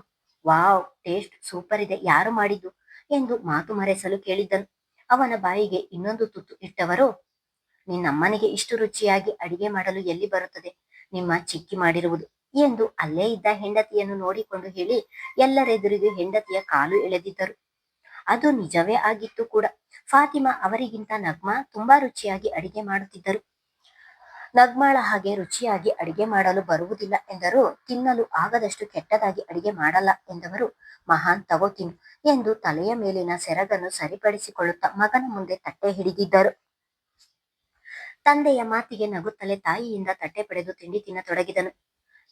A: ವಾವ್, ಟೇಸ್ಟ್ ಸೂಪರ್ ಇದೆ, ಯಾರು ಮಾಡಿದ್ದು ಎಂದು ಮಾತು ಮರೆಸಲು ಕೇಳಿದ್ದನು. ಅವನ ಬಾಯಿಗೆ ಇನ್ನೊಂದು ತುತ್ತು ಇಟ್ಟವರು, ನಿನ್ನಮ್ಮನಿಗೆ ಇಷ್ಟು ರುಚಿಯಾಗಿ ಅಡಿಗೆ ಮಾಡಲು ಎಲ್ಲಿ ಬರುತ್ತದೆ, ನಿಮ್ಮ ಚಿಕ್ಕಿ ಮಾಡಿರುವುದು ಎಂದು ಅಲ್ಲೇ ಇದ್ದ ಹೆಂಡತಿಯನ್ನು ನೋಡಿಕೊಂಡು ಹೇಳಿ ಎಲ್ಲರೆದುರಿಗೂ ಹೆಂಡತಿಯ ಕಾಲು ಎಳೆದಿದ್ದರು. ಅದು ನಿಜವೇ ಆಗಿತ್ತು ಕೂಡ. ಫಾತಿಮಾ ಅವರಿಗಿಂತ ನಗ್ಮಾ ತುಂಬಾ ರುಚಿಯಾಗಿ ಅಡಿಗೆ ಮಾಡುತ್ತಿದ್ದರು. ನಗ್ಮಾಳ ಹಾಗೆ ರುಚಿಯಾಗಿ ಅಡಿಗೆ ಮಾಡಲು ಬರುವುದಿಲ್ಲ ಎಂದರು, ತಿನ್ನಲು ಆಗದಷ್ಟು ಕೆಟ್ಟದಾಗಿ ಅಡಿಗೆ ಮಾಡಲ್ಲ ಎಂದವರು, ಮಹಾನ್, ತಗೋ ತಿನ್ನು ಎಂದು ತಲೆಯ ಮೇಲಿನ ಸೆರಗನ್ನು ಸರಿಪಡಿಸಿಕೊಳ್ಳುತ್ತಾ ಮಗನ ಮುಂದೆ ತಟ್ಟೆ ಹಿಡಿದಿದ್ದರು. ತಂದೆಯ ಮಾತಿಗೆ ನಗುತ್ತಲೇ ತಾಯಿಯಿಂದ ತಟ್ಟೆ ಪಡೆದು ತಿಂಡಿ ತಿನ್ನತೊಡಗಿದನು.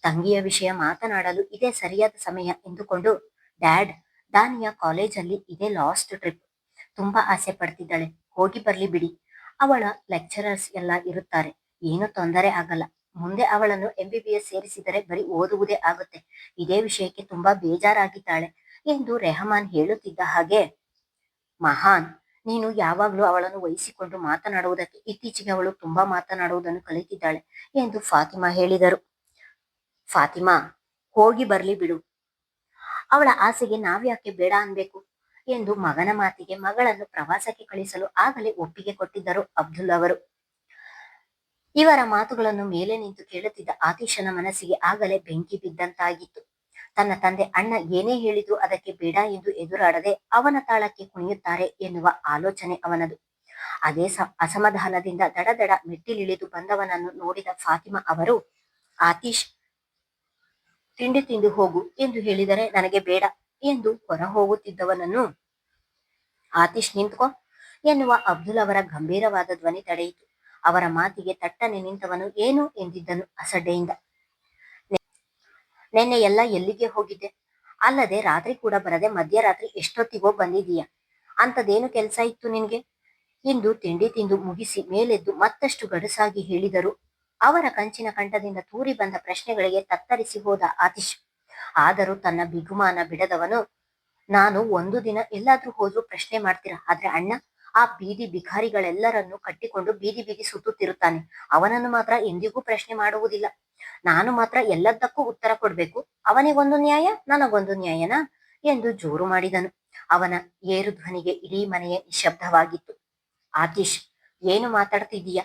A: ತಂಗಿಯ ವಿಷಯ ಮಾತನಾಡಲು ಇದೇ ಸರಿಯಾದ ಸಮಯ ಎಂದುಕೊಂಡು, ಡ್ಯಾಡ್, ದಾನಿಯಾ ಕಾಲೇಜಲ್ಲಿ ಇದೇ ಲಾಸ್ಟ್ ಟ್ರಿಪ್, ತುಂಬಾ ಆಸೆ ಪಡ್ತಿದ್ದಾಳೆ, ಹೋಗಿ ಬರ್ಲಿ ಬಿಡಿ, ಅವಳ ಲೆಕ್ಚರರ್ಸ್ ಎಲ್ಲ ಇರುತ್ತಾರೆ, ಏನು ತೊಂದರೆ ಆಗಲ್ಲ, ಮುಂದೆ ಅವಳನ್ನು MBBS ಸೇರಿಸಿದರೆ ಬರೀ ಓದುವುದೇ ಆಗುತ್ತೆ, ಇದೇ ವಿಷಯಕ್ಕೆ ತುಂಬಾ ಬೇಜಾರಾಗಿದ್ದಾಳೆ ಎಂದು ರೆಹಮಾನ್ ಹೇಳುತ್ತಿದ್ದ ಹಾಗೆ, ಮಹಾನ್, ನೀನು ಯಾವಾಗ್ಲೂ ಅವಳನ್ನು ವಹಿಸಿಕೊಂಡು ಮಾತನಾಡುವುದಕ್ಕೆ ಇತ್ತೀಚೆಗೆ ಅವಳು ತುಂಬಾ ಮಾತನಾಡುವುದನ್ನು ಕಲಿತಿದ್ದಾಳೆ ಎಂದು ಫಾತಿಮಾ ಹೇಳಿದರು. ಫಾತಿಮಾ, ಹೋಗಿ ಬರ್ಲಿ ಬಿಡು, ಅವಳ ಆಸೆಗೆ ನಾವ್ಯಾಕೆ ಬೇಡ ಅನ್ಬೇಕು ಎಂದು ಮಗನ ಮಾತಿಗೆ ಮಗಳನ್ನು ಪ್ರವಾಸಕ್ಕೆ ಕಳಿಸಲು ಆಗಲೇ ಒಪ್ಪಿಗೆ ಕೊಟ್ಟಿದ್ದರು ಅಬ್ದುಲ್ ಅವರು. ಇವರ ಮಾತುಗಳನ್ನು ಮೇಲೆ ನಿಂತು ಕೇಳುತ್ತಿದ್ದ ಆತೀಶನ ಮನಸ್ಸಿಗೆ ಆಗಲೇ ಬೆಂಕಿ ಬಿದ್ದಂತಾಗಿತ್ತು. ತನ್ನ ತಂದೆ ಅಣ್ಣ ಏನೇ ಹೇಳಿದ್ರು ಅದಕ್ಕೆ ಬೇಡ ಎಂದು ಎದುರಾಡದೆ ಅವನ ತಾಳಕ್ಕೆ ಕುಣಿಯುತ್ತಾರೆ ಎನ್ನುವ ಆಲೋಚನೆ ಅವನದು. ಅದೇ ಅಸಮಾಧಾನದಿಂದ ದಡದಡ ಮೆಟ್ಟಿಲಿಳಿದು ಬಂದವನನ್ನು ನೋಡಿದ ಫಾತಿಮಾ ಅವರು, ಆತೀಶ್, ತಿಂಡಿ ತಿಂದು ಹೋಗು ಎಂದು ಹೇಳಿದರೆ ನನಗೆ ಬೇಡ ಎಂದು ಹೊರ ಹೋಗುತ್ತಿದ್ದವನನ್ನು, ಆತೀಶ್, ನಿಂತ್ಕೋ ಎನ್ನುವ ಅಬ್ದುಲ್ ಅವರ ಗಂಭೀರವಾದ ಧ್ವನಿ ತಡೆಯಿತು. ಅವರ ಮಾತಿಗೆ ತಟ್ಟನೆ ನಿಂತವನು ಏನು ಎಂದಿದ್ದನು ಅಸಡ್ಡೆಯಿಂದ. ನೆನ್ನೆ ಎಲ್ಲ ಎಲ್ಲಿಗೆ ಹೋಗಿದ್ದೆ, ಅಲ್ಲದೆ ರಾತ್ರಿ ಕೂಡ ಬರದೆ ಮಧ್ಯರಾತ್ರಿ ಎಷ್ಟೊತ್ತಿಗೋ ಬಂದಿದೀಯ, ಅಂಥದ್ದೇನು ಕೆಲಸ ಇತ್ತು ನಿನ್ಗೆ ಇಂದು ತಿಂಡಿ ತಿಂದು ಮುಗಿಸಿ ಮೇಲೆದ್ದು ಮತ್ತಷ್ಟು ಗಡುಸಾಗಿ ಹೇಳಿದರು. ಅವರ ಕಂಚಿನ ಕಂಠದಿಂದ ತೂರಿ ಬಂದ ಪ್ರಶ್ನೆಗಳಿಗೆ ತತ್ತರಿಸಿ ಹೋದ ಆತೀಶ್. ಆದರೂ ತನ್ನ ಬಿಗುಮಾನ ಬಿಡದವನು, ನಾನು ಒಂದು ದಿನ ಎಲ್ಲಾದ್ರೂ ಹೋದ್ರೂ ಪ್ರಶ್ನೆ ಮಾಡ್ತೀರಾ, ಆದ್ರೆ ಅಣ್ಣ ಆ ಬೀದಿ ಭಿಖಾರಿಗಳೆಲ್ಲರನ್ನು ಕಟ್ಟಿಕೊಂಡು ಬೀದಿ ಬೀದಿ ಸುತ್ತುತ್ತಿರುತ್ತಾನೆ, ಅವನನ್ನು ಮಾತ್ರ ಎಂದಿಗೂ ಪ್ರಶ್ನೆ ಮಾಡುವುದಿಲ್ಲ, ನಾನು ಮಾತ್ರ ಎಲ್ಲದಕ್ಕೂ ಉತ್ತರ ಕೊಡ್ಬೇಕು, ಅವನಿಗೊಂದು ನ್ಯಾಯ ನನಗೊಂದು ನ್ಯಾಯನಾ ಎಂದು ಜೋರು ಮಾಡಿದನು. ಅವನ ಏರು ಧ್ವನಿಗೆ ಇಡೀ ಮನೆಯ ನಿಶಬ್ದವಾಗಿತ್ತು. ಆತೀಶ್, ಏನು ಮಾತಾಡ್ತಿದ್ದೀಯ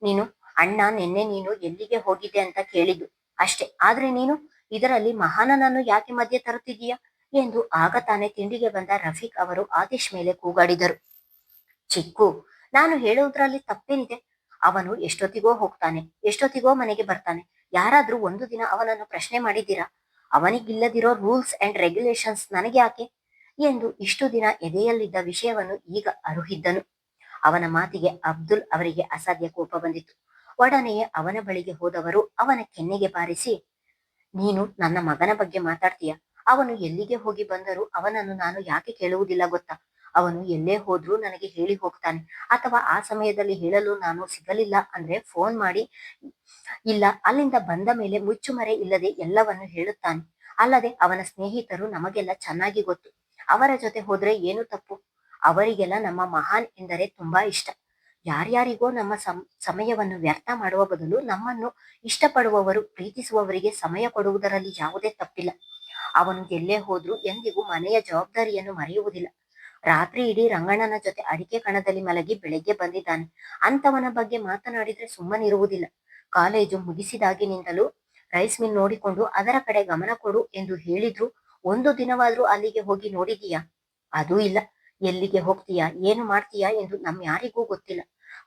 A: ನೀನು, ಅಣ್ಣ ನಿನ್ನೆ ನೀನು ಎಲ್ಲಿಗೆ ಹೋಗಿದ್ದೆ ಅಂತ ಕೇಳಿದ್ದು ಅಷ್ಟೇ, ಆದ್ರೆ ನೀನು ಇದರಲ್ಲಿ ಮಹಾನನನ್ನು ಯಾಕೆ ಮಧ್ಯೆ ತರುತ್ತಿದ್ದೀಯ ಎಂದು ಆಗ ತಾನೇ ತಿಂಡಿಗೆ ಬಂದ ರಫೀಕ್ ಅವರು ಆತೀಶ್ ಮೇಲೆ ಕೂಗಾಡಿದರು. ಚಿಕ್ಕು, ನಾನು ಹೇಳುವುದರಲ್ಲಿ ತಪ್ಪೇನಿದೆ, ಅವನು ಎಷ್ಟೊತ್ತಿಗೋ ಹೋಗ್ತಾನೆ, ಎಷ್ಟೊತ್ತಿಗೋ ಮನೆಗೆ ಬರ್ತಾನೆ, ಯಾರಾದ್ರೂ ಒಂದು ದಿನ ಅವನನ್ನು ಪ್ರಶ್ನೆ ಮಾಡಿದ್ದೀರಾ, ಅವನಿಗಿಲ್ಲದಿರೋ ರೂಲ್ಸ್ ಅಂಡ್ ರೆಗ್ಯುಲೇಷನ್ಸ್ ನನಗೆ ಯಾಕೆ ಎಂದು ಇಷ್ಟು ದಿನ ಎದೆಯಲ್ಲಿದ್ದ ವಿಷಯವನ್ನು ಈಗ ಅರುಹಿದ್ದನು. ಅವನ ಮಾತಿಗೆ ಅಬ್ದುಲ್ ಅವರಿಗೆ ಅಸಾಧ್ಯ ಕೋಪ ಬಂದಿತ್ತು. ಒಡನೆಯೇ ಅವನ ಬಳಿಗೆ ಹೋದವರು ಅವನ ಕೆನ್ನೆಗೆ ಬಾರಿಸಿ, ನೀನು ನನ್ನ ಮಗನ ಬಗ್ಗೆ ಮಾತಾಡ್ತೀಯ, ಅವನು ಎಲ್ಲಿಗೆ ಹೋಗಿ ಬಂದರೂ ಅವನನ್ನು ನಾನು ಯಾಕೆ ಕೇಳುವುದಿಲ್ಲ ಗೊತ್ತಾ, ಅವನು ಎಲ್ಲೇ ಹೋದ್ರೂ ನನಗೆ ಹೇಳಿ ಹೋಗ್ತಾನೆ. ಅಥವಾ ಆ ಸಮಯದಲ್ಲಿ ಹೇಳಲು ನಾನು ಸಿಗಲಿಲ್ಲ ಅಂದ್ರೆ ಫೋನ್ ಮಾಡಿ ಇಲ್ಲ ಅಲ್ಲಿಂದ ಬಂದ ಮೇಲೆ ಮುಚ್ಚುಮರೆ ಇಲ್ಲದೆ ಎಲ್ಲವನ್ನು ಹೇಳುತ್ತಾನೆ. ಅಲ್ಲದೆ ಅವನ ಸ್ನೇಹಿತರು ನಮಗೆಲ್ಲ ಚೆನ್ನಾಗಿ ಗೊತ್ತು. ಅವರ ಜೊತೆ ಹೋದ್ರೆ ಏನು ತಪ್ಪು? ಅವರಿಗೆಲ್ಲ ನಮ್ಮ ಮಹಾನ್ ಎಂದರೆ ತುಂಬಾ ಇಷ್ಟ. ಯಾರ್ಯಾರಿಗೋ ನಮ್ಮ ಸಮಯವನ್ನು ವ್ಯರ್ಥ ಮಾಡುವ ಬದಲು ನಮ್ಮನ್ನು ಇಷ್ಟಪಡುವವರು ಪ್ರೀತಿಸುವವರಿಗೆ ಸಮಯ ಕೊಡುವುದರಲ್ಲಿ ಯಾವುದೇ ತಪ್ಪಿಲ್ಲ. ಅವನು ಎಲ್ಲೇ ಹೋದ್ರೂ ಎಂದಿಗೂ ಮನೆಯ ಜವಾಬ್ದಾರಿಯನ್ನು ಮರೆಯುವುದಿಲ್ಲ. ರಾತ್ರಿ ಇಡೀ ರಂಗಣ್ಣನ ಜೊತೆ ಅಡಿಕೆ ಕಣದಲ್ಲಿ ಮಲಗಿ ಬೆಳಗ್ಗೆ ಬಂದಿದ್ದಾನೆ. ಅಂತವನ ಬಗ್ಗೆ ಮಾತನಾಡಿದ್ರೆ ಸುಮ್ಮನಿರುವುದಿಲ್ಲ. ಕಾಲೇಜು ಮುಗಿಸಿದಾಗಿನಿಂದಲೂ ರೈಸ್ ಮಿಲ್ ನೋಡಿಕೊಂಡು ಅದರ ಕಡೆ ಗಮನ ಕೊಡು ಎಂದು ಹೇಳಿದ್ರು ಒಂದು ದಿನವಾದ್ರೂ ಅಲ್ಲಿಗೆ ಹೋಗಿ ನೋಡಿದೀಯಾ? ಅದೂ ಇಲ್ಲ. ಎಲ್ಲಿಗೆ ಹೋಗ್ತೀಯಾ, ಏನು ಮಾಡ್ತೀಯಾ ಎಂದು ಯಾರಿಗೂ ಗೊತ್ತಿಲ್ಲ.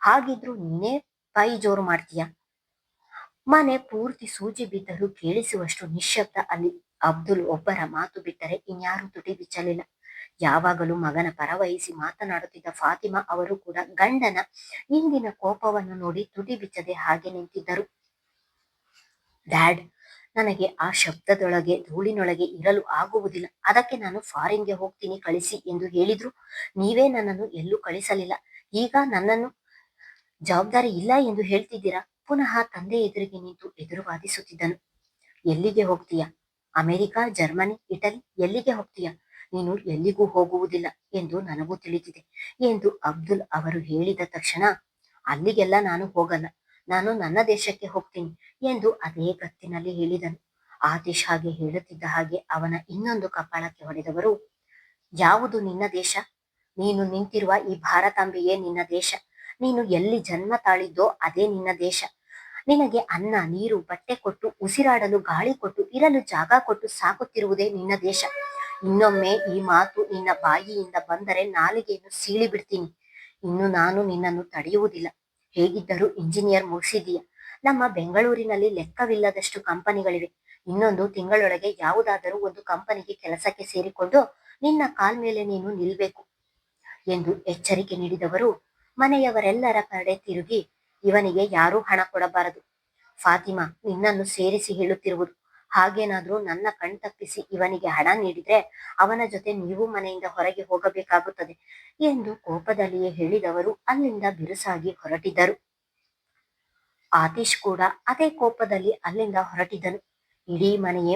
A: ಹಾಗಿದ್ರು ನೀನೇ ಬಾಯಿ ಜೋರು ಮಾಡ್ತೀಯಾ? ಮನೆ ಪೂರ್ತಿ ಸೂಜಿ ಬಿದ್ದರೂ ಕೇಳಿಸುವಷ್ಟು ನಿಶ್ಶಬ್ದ ಅಲ್ಲಿ. ಅಬ್ದುಲ್ ಒಬ್ಬರ ಮಾತು ಬಿಟ್ಟರೆ ಇನ್ಯಾರೂ ತುಟಿ ಬಿಚ್ಚಲಿಲ್ಲ. ಯಾವಾಗಲೂ ಮಗನ ಪರವಹಿಸಿ ಮಾತನಾಡುತ್ತಿದ್ದ ಫಾತಿಮಾ ಅವರು ಕೂಡ ಗಂಡನ ಇಂದಿನ ಕೋಪವನ್ನು ನೋಡಿ ತುಟಿ ಬಿಚ್ಚದೆ ಹಾಗೆ ನಿಂತಿದ್ದರು. ಡ್ಯಾಡ್, ನನಗೆ ಆ ಶಬ್ದದೊಳಗೆ ಧೂಳಿನೊಳಗೆ ಇರಲು ಆಗುವುದಿಲ್ಲ. ಅದಕ್ಕೆ ನಾನು ಫಾರಿನ್ಗೆ ಹೋಗ್ತೀನಿ, ಕಳಿಸಿ ಎಂದು ಹೇಳಿದ್ರು. ನೀವೇ ನನ್ನನ್ನು ಎಲ್ಲೂ ಕಳಿಸಲಿಲ್ಲ. ಈಗ ನನ್ನನ್ನು ಜವಾಬ್ದಾರಿ ಇಲ್ಲ ಎಂದು ಹೇಳ್ತಿದ್ದೀರಾ? ಪುನಃ ತಂದೆ ಎದುರಿಗೆ ನಿಂತು ಎದುರು ವಾದಿಸುತ್ತಿದ್ದನು. ಎಲ್ಲಿಗೆ ಹೋಗ್ತೀಯಾ? ಅಮೆರಿಕ, ಜರ್ಮನಿ, ಇಟಲಿ, ಎಲ್ಲಿಗೆ ಹೋಗ್ತೀಯಾ? ನೀನು ಎಲ್ಲಿಗೂ ಹೋಗುವುದಿಲ್ಲ ಎಂದು ನನಗೂ ತಿಳಿದಿದೆ ಎಂದು ಅಬ್ದುಲ್ ಅವರು ಹೇಳಿದ ತಕ್ಷಣ, ಅಲ್ಲಿಗೆಲ್ಲ ನಾನು ಹೋಗಲ್ಲ, ನಾನು ನನ್ನ ದೇಶಕ್ಕೆ ಹೋಗ್ತೀನಿ ಎಂದು ಅದೇ ಗತ್ತಿನಲ್ಲಿ ಹೇಳಿದನು. ಆತಿಶ್ ಹಾಗೆ ಹೇಳುತ್ತಿದ್ದ ಹಾಗೆ ಅವನ ಇನ್ನೊಂದು ಕಪಾಳಕ್ಕೆ ಹೊಡೆದವರು, ಯಾವುದು ನಿನ್ನ ದೇಶ? ನೀನು ನಿಂತಿರುವ ಈ ಭಾರತಾಂಬೆಯೇ ನಿನ್ನ ದೇಶ. ನೀನು ಎಲ್ಲಿ ಜನ್ಮ ತಾಳಿದ್ದೋ ಅದೇ ನಿನ್ನ ದೇಶ. ನಿನಗೆ ಅನ್ನ, ನೀರು, ಬಟ್ಟೆ ಕೊಟ್ಟು, ಉಸಿರಾಡಲು ಗಾಳಿ ಕೊಟ್ಟು, ಇರಲು ಜಾಗ ಕೊಟ್ಟು ಸಾಕುತ್ತಿರುವುದೇ ನಿನ್ನ ದೇಶ. ಇನ್ನೊಮ್ಮೆ ಈ ಮಾತು ನಿನ್ನ ಬಾಯಿಯಿಂದ ಬಂದರೆ ನಾಲಿಗೆಯನ್ನು ಸೀಳಿ ಬಿಡ್ತೀನಿ. ಇನ್ನು ನಾನು ನಿನ್ನನ್ನು ತಡೆಯುವುದಿಲ್ಲ. ಹೇಗಿದ್ದರೂ ಇಂಜಿನಿಯರ್ ಮುಗಿಸಿದೀಯ. ನಮ್ಮ ಬೆಂಗಳೂರಿನಲ್ಲಿ ಲೆಕ್ಕವಿಲ್ಲದಷ್ಟು ಕಂಪನಿಗಳಿವೆ. ಇನ್ನೊಂದು ತಿಂಗಳೊಳಗೆ ಯಾವುದಾದರೂ ಒಂದು ಕಂಪನಿಗೆ ಕೆಲಸಕ್ಕೆ ಸೇರಿಕೊಂಡು ನಿನ್ನ ಕಾಲ್ ಮೇಲೆ ನೀನು ನಿಲ್ಬೇಕು ಎಂದು ಎಚ್ಚರಿಕೆ ನೀಡಿದವರು ಮನೆಯವರೆಲ್ಲರ ಕಡೆ ತಿರುಗಿ, ಇವನಿಗೆ ಯಾರೂ ಹಣ ಕೊಡಬಾರದು. ಫಾತಿಮಾ ನಿನ್ನನ್ನು ಸೇರಿಸಿ ಹೇಳುತ್ತಿರುವುದು. ಹಾಗೇನಾದ್ರೂ ನನ್ನ ಕಣ್ತಪ್ಪಿಸಿ ಇವನಿಗೆ ಹಣ ನೀಡಿದ್ರೆ ಅವನ ಜೊತೆ ನೀವು ಮನೆಯಿಂದ ಹೊರಗೆ ಹೋಗಬೇಕಾಗುತ್ತದೆ ಎಂದು ಕೋಪದಲ್ಲಿಯೇ ಹೇಳಿದವರು ಅಲ್ಲಿಂದ ಬಿರುಸಾಗಿ ಹೊರಟಿದ್ದರು. ಆತೀಶ್ ಕೂಡ ಅದೇ ಕೋಪದಲ್ಲಿ ಅಲ್ಲಿಂದ ಹೊರಟಿದ್ದನು. ಇಡೀ ಮನೆಯೇ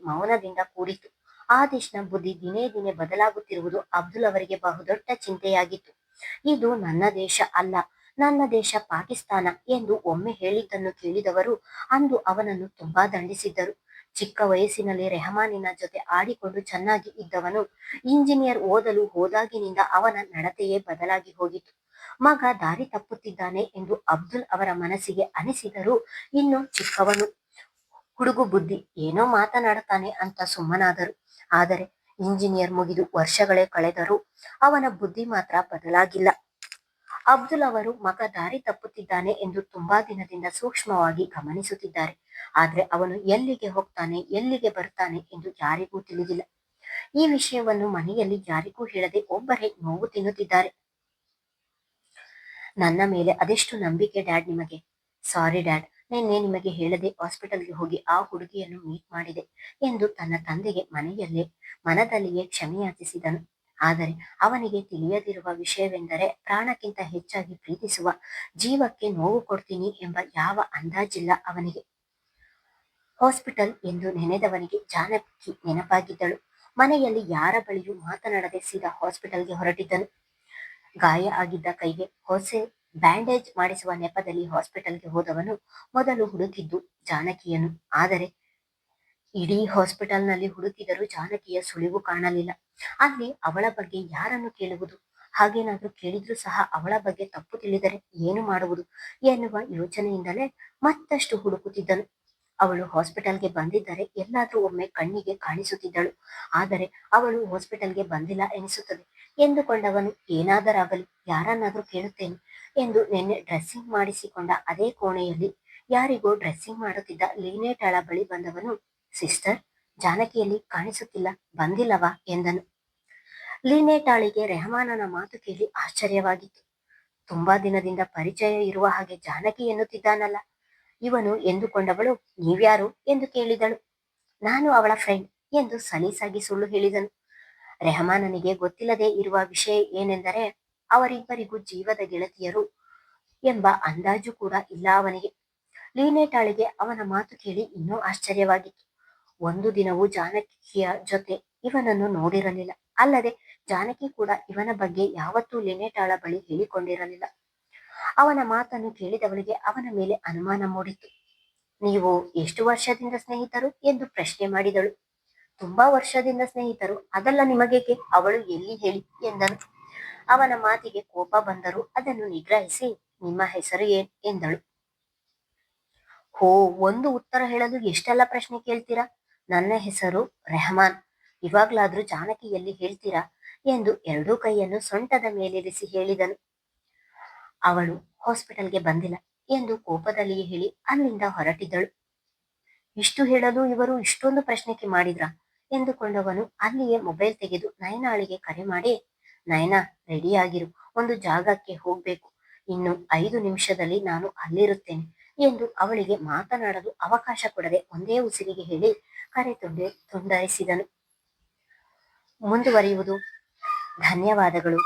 A: ಮೌನದಿಂದ ಕೂಡಿತು. ಆತೀಶ್ನ ಬುದ್ಧಿ ದಿನೇ ದಿನೇ ಬದಲಾಗುತ್ತಿರುವುದು ಅಬ್ದುಲ್ ಅವರಿಗೆ ಬಹುದೊಡ್ಡ ಚಿಂತೆಯಾಗಿತ್ತು. ಇದು ನನ್ನ ದೇಶ ಅಲ್ಲ, ನನ್ನ ದೇಶ ಪಾಕಿಸ್ತಾನ ಎಂದು ಒಮ್ಮೆ ಹೇಳಿದ್ದನ್ನು ಕೇಳಿದವರು ಅಂದು ಅವನನ್ನು ತುಂಬಾ ದಂಡಿಸಿದ್ದರು. ಚಿಕ್ಕ ವಯಸ್ಸಿನಲ್ಲಿ ರೆಹಮಾನಿನ ಜೊತೆ ಆಡಿಕೊಂಡು ಚೆನ್ನಾಗಿ ಇದ್ದವನು ಇಂಜಿನಿಯರ್ ಓದಲು ಹೋದಾಗಿನಿಂದ ಅವನ ನಡತೆಯೇ ಬದಲಾಗಿ ಹೋಗಿತ್ತು. ಮಗ ದಾರಿ ತಪ್ಪುತ್ತಿದ್ದಾನೆ ಎಂದು ಅಬ್ದುಲ್ ಅವರ ಮನಸ್ಸಿಗೆ ಅನಿಸಿದರೂ ಇನ್ನು ಚಿಕ್ಕವನು, ಹುಡುಗು ಬುದ್ಧಿ, ಏನೋ ಮಾತನಾಡುತ್ತಾನೆ ಅಂತ ಸುಮ್ಮನಾದರು. ಆದರೆ ಇಂಜಿನಿಯರ್ ಮುಗಿದು ವರ್ಷಗಳೇ ಕಳೆದರೂ ಅವನ ಬುದ್ಧಿ ಮಾತ್ರ ಬದಲಾಗಿಲ್ಲ. ಅಬ್ದುಲ್ ಅವರು ಮಗ ದಾರಿ ತಪ್ಪುತ್ತಿದ್ದಾನೆ ಎಂದು ತುಂಬಾ ದಿನದಿಂದ ಸೂಕ್ಷ್ಮವಾಗಿ ಗಮನಿಸುತ್ತಿದ್ದಾರೆ. ಆದ್ರೆ ಅವನು ಎಲ್ಲಿಗೆ ಹೋಗ್ತಾನೆ, ಎಲ್ಲಿಗೆ ಬರ್ತಾನೆ ಎಂದು ಯಾರಿಗೂ ತಿಳಿದಿಲ್ಲ. ಈ ವಿಷಯವನ್ನು ಮನೆಯಲ್ಲಿ ಯಾರಿಗೂ ಹೇಳದೆ ಒಬ್ಬರೇ ನೋವು ತಿನ್ನುತ್ತಿದ್ದಾರೆ. ನನ್ನ ಮೇಲೆ ಅದೆಷ್ಟು ನಂಬಿಕೆ ಡ್ಯಾಡ್ ನಿಮಗೆ. ಸಾರಿ ಡ್ಯಾಡ್, ನಿನ್ನೆ ನಿಮಗೆ ಹೇಳದೆ ಹಾಸ್ಪಿಟಲ್ಗೆ ಹೋಗಿ ಆ ಹುಡುಗಿಯನ್ನು ಮೀಟ್ ಮಾಡಿದೆ ಎಂದು ತನ್ನ ತಂದೆಗೆ ಮನದಲ್ಲಿಯೇ ಕ್ಷಮೆಯಾಚಿಸಿದನು. ಆದರೆ ಅವನಿಗೆ ತಿಳಿಯದಿರುವ ವಿಷಯವೆಂದರೆ ಪ್ರಾಣಕ್ಕಿಂತ ಹೆಚ್ಚಾಗಿ ಪ್ರೀತಿಸುವ ಜೀವಕ್ಕೆ ನೋವು ಕೊಡ್ತೀನಿ ಎಂಬ ಯಾವ ಅಂದಾಜಿಲ್ಲ ಅವನಿಗೆ. ಹಾಸ್ಪಿಟಲ್ ಎಂದು ನೆನೆದವನಿಗೆ ಜಾನಕಿ ನೆನಪಾಗಿದ್ದಳು. ಮನೆಯಲ್ಲಿ ಯಾರ ಬಳಿಯೂ ಮಾತನಾಡದೆ ಸೀದಾ ಹಾಸ್ಪಿಟಲ್ಗೆ ಹೊರಟಿದ್ದನು. ಗಾಯ ಆಗಿದ್ದ ಕೈಗೆ ಹೊಸ ಬ್ಯಾಂಡೇಜ್ ಮಾಡಿಸುವ ನೆಪದಲ್ಲಿ ಹಾಸ್ಪಿಟಲ್ಗೆ ಹೋದವನು ಮೊದಲು ಹುಡುಕಿದ್ದು ಜಾನಕಿಯನ್ನು. ಆದರೆ ಇಡೀ ಹಾಸ್ಪಿಟಲ್ನಲ್ಲಿ ಹುಡುಕಿದರೂ ಜಾನಕಿಯ ಸುಳಿವು ಕಾಣಲಿಲ್ಲ. ಅಲ್ಲಿ ಅವಳ ಬಗ್ಗೆ ಯಾರನ್ನು ಕೇಳುವುದು? ಹಾಗೇನಾದ್ರೂ ಕೇಳಿದ್ರೂ ಸಹ ಅವಳ ಬಗ್ಗೆ ತಪ್ಪು ತಿಳಿದರೆ ಏನು ಮಾಡುವುದು ಎನ್ನುವ ಯೋಚನೆಯಿಂದಲೇ ಮತ್ತಷ್ಟು ಹುಡುಕುತ್ತಿದ್ದನು. ಅವಳು ಹಾಸ್ಪಿಟಲ್ಗೆ ಬಂದಿದ್ದರೆ ಎಲ್ಲಾದ್ರೂ ಒಮ್ಮೆ ಕಣ್ಣಿಗೆ ಕಾಣಿಸುತ್ತಿದ್ದಳು. ಆದರೆ ಅವಳು ಹಾಸ್ಪಿಟಲ್ಗೆ ಬಂದಿಲ್ಲ ಎನಿಸುತ್ತದೆ ಎಂದುಕೊಂಡವನು ಏನಾದರಾಗಲಿ ಯಾರನ್ನಾದ್ರೂ ಕೇಳುತ್ತೇನೆ ಎಂದು ನಿನ್ನೆ ಡ್ರೆಸ್ಸಿಂಗ್ ಮಾಡಿಸಿಕೊಂಡ ಅದೇ ಕೋಣೆಯಲ್ಲಿ ಯಾರಿಗೋ ಡ್ರೆಸ್ಸಿಂಗ್ ಮಾಡುತ್ತಿದ್ದ ಲೀನೇಟಾಳ ಬಳಿ ಬಂದವನು, ಸಿಸ್ಟರ್, ಜಾನಕಿಯಲ್ಲಿ ಕಾಣಿಸುತ್ತಿಲ್ಲ, ಬಂದಿಲ್ಲವಾ ಎಂದನು. ಲೀನೇಟಾಳಿಗೆ ರೆಹಮಾನನ ಮಾತು ಕೇಳಿ ಆಶ್ಚರ್ಯವಾಗಿತ್ತು. ತುಂಬಾ ದಿನದಿಂದ ಪರಿಚಯ ಇರುವ ಹಾಗೆ ಜಾನಕಿ ಎನ್ನುತ್ತಿದ್ದಾನಲ್ಲ ಇವನು ಎಂದುಕೊಂಡವಳು, ನೀವ್ಯಾರು ಎಂದು ಕೇಳಿದಳು. ನಾನು ಅವಳ ಫ್ರೆಂಡ್ ಎಂದು ಸಲೀಸಾಗಿ ಸುಳ್ಳು ಹೇಳಿದನು. ರೆಹಮಾನನಿಗೆ ಗೊತ್ತಿಲ್ಲದೆ ಇರುವ ವಿಷಯ ಏನೆಂದರೆ ಅವರಿಬ್ಬರಿಗೂ ಜೀವದ ಗೆಳತಿಯರು ಎಂಬ ಅಂದಾಜು ಕೂಡ ಇಲ್ಲ ಅವನಿಗೆ. ಲೀನೇಟಾಳಿಗೆ ಅವನ ಮಾತು ಕೇಳಿ ಇನ್ನೂ ಆಶ್ಚರ್ಯವಾಗಿತ್ತು. ಒಂದು ದಿನವೂ ಜಾನಕಿಯ ಜೊತೆ ಇವನನ್ನು ನೋಡಿರಲಿಲ್ಲ. ಅಲ್ಲದೆ ಜಾನಕಿ ಕೂಡ ಇವನ ಬಗ್ಗೆ ಯಾವತ್ತೂ ಲಿನೇಟಾಳ ಬಳಿ ಹೇಳಿಕೊಂಡಿರಲಿಲ್ಲ. ಅವನ ಮಾತನ್ನು ಕೇಳಿದವಳಿಗೆ ಅವನ ಮೇಲೆ ಅನುಮಾನ ಮೂಡಿತು. ನೀವು ಎಷ್ಟು ವರ್ಷದಿಂದ ಸ್ನೇಹಿತರು ಎಂದು ಪ್ರಶ್ನೆ ಮಾಡಿದಳು. ತುಂಬಾ ವರ್ಷದಿಂದ ಸ್ನೇಹಿತರು, ಅದೆಲ್ಲ ನಿಮಗೇಕೆ, ಅವಳು ಎಲ್ಲಿ ಹೇಳಿ ಎಂದನು. ಅವನ ಮಾತಿಗೆ ಕೋಪ ಬಂದರೂ ಅದನ್ನು ನಿಗ್ರಹಿಸಿ, ನಿಮ್ಮ ಹೆಸರು ಏನ್ ಎಂದಳು. ಹೋ, ಒಂದು ಉತ್ತರ ಹೇಳಲು ಎಷ್ಟೆಲ್ಲ ಪ್ರಶ್ನೆ ಕೇಳ್ತೀರಾ. ನನ್ನ ಹೆಸರು ರೆಹಮಾನ್. ಇವಾಗ್ಲಾದ್ರೂ ಜಾನಕಿ ಎಲ್ಲಿ ಹೇಳ್ತೀರಾ ಎಂದು ಎರಡೂ ಕೈಯನ್ನು ಸೊಂಟದ ಮೇಲಿರಿಸಿ ಹೇಳಿದನು. ಅವಳು ಹಾಸ್ಪಿಟಲ್ಗೆ ಬಂದಿಲ್ಲ ಎಂದು ಕೋಪದಲ್ಲಿಯೇ ಹೇಳಿ ಅಲ್ಲಿಂದ ಹೊರಟಿದ್ದಳು. ಇಷ್ಟು ಹೇಳಲು ಇವರು ಇಷ್ಟೊಂದು ಪ್ರಶ್ನೆ ಮಾಡಿದ್ರ ಎಂದುಕೊಂಡವನು ಅಲ್ಲಿಯೇ ಮೊಬೈಲ್ ತೆಗೆದು ನಯನಾಳಿಗೆ ಕರೆ ಮಾಡಿ, ನಯನಾ, ರೆಡಿಯಾಗಿರು, ಒಂದು ಜಾಗಕ್ಕೆ ಹೋಗ್ಬೇಕು, ಇನ್ನು 5 ನಿಮಿಷದಲ್ಲಿ ನಾನು ಅಲ್ಲಿರುತ್ತೇನೆ ಎಂದು ಅವಳಿಗೆ ಮಾತನಾಡಲು ಅವಕಾಶ ಕೊಡದೆ ಒಂದೇ ಉಸಿರಿಗೆ ಹೇಳಿ ಕರೆ ತುಂಡರಿಸಿದನು. ಮುಂದುವರಿಯುವುದು. ಧನ್ಯವಾದಗಳು.